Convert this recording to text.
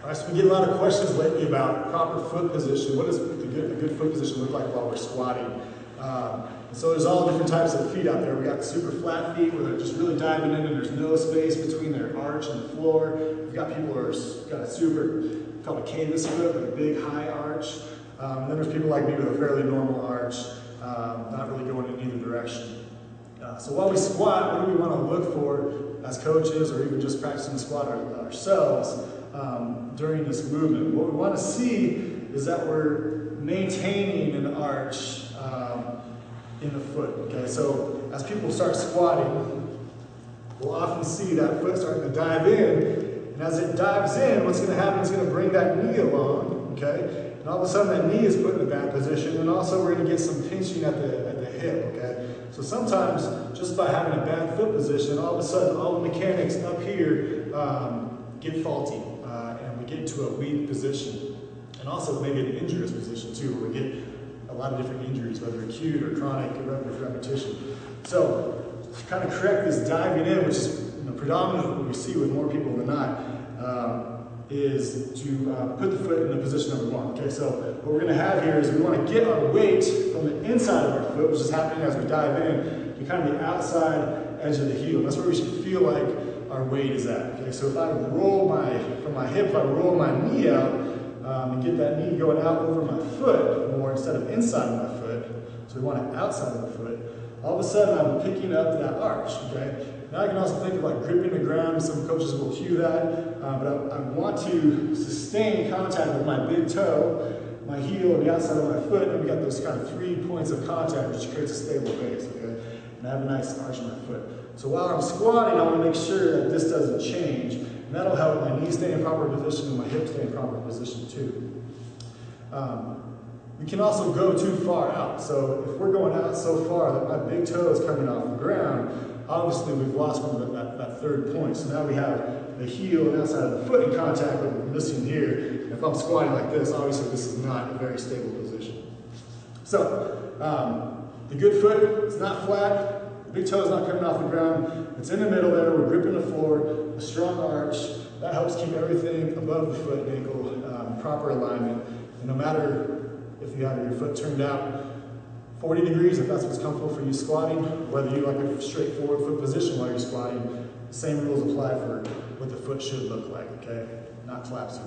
All right, so we get a lot of questions lately about proper foot position. What does a good foot position look like while we're squatting? So there's all different types of feet out there. We got super flat feet where they're just really diving in and there's no space between their arch and the floor. We've got people who are got a super, called a canvas foot, with a big high arch. And then there's people like me with a fairly normal arch, not really going in either direction. So while we squat, what do we want to look for as coaches or even just practicing the squat ourselves during this movement? What we want to see is that we're maintaining an arch in the foot. Okay, so as people start squatting, we'll often see that foot starting to dive in, and as it dives in, what's going to happen is going to bring that knee along. Okay, and all of a sudden that knee is put in a bad position, and also we're going to get some pinching at the hip. Okay, so sometimes just by having a bad foot position, all of a sudden all the mechanics up here get faulty, and we get into a weak position, and also maybe an injurious position too, where we get a lot of different injuries, whether acute or chronic or repetition. So to kind of correct this diving in, which is predominantly what we see with more people than not, is to put the foot in the position that we want. Okay, so what we're going to have here is we want to get our weight from the inside of our foot, which is happening as we dive in, to kind of the outside edge of the heel. That's where we should feel like our weight is at. Okay, so if I roll from my hip, if I roll my knee out, and get that knee going out over my foot more instead of inside of my foot, so we want it outside of the foot, all of a sudden I'm picking up that arch, okay? Now I can also think of like gripping the ground. Some coaches will cue that, but I want to sustain contact with my big toe, my heel, and the outside of my foot, and we got those kind of 3 points of contact, which creates a stable base, okay? And I have a nice arch in my foot. So while I'm squatting, I want to make sure that this doesn't change. And that'll help my knee stay in proper position and my hip stay in proper position too. We can also go too far out. So if we're going out so far that my big toe is coming off the ground, obviously we've lost one of that third point. So now we have the heel and outside of the foot in contact with what we're missing here. And if I'm squatting like this, obviously this is not a very stable position. So the good foot is not flat. The big toe is not coming off the ground. It's in the middle there. We're gripping the floor. A strong arch. That helps keep everything above the foot and ankle, proper alignment. And no matter if you have your foot turned out 40 degrees, if that's what's comfortable for you squatting, whether you like a straightforward foot position while you're squatting, the same rules apply for what the foot should look like, okay? Not collapsing.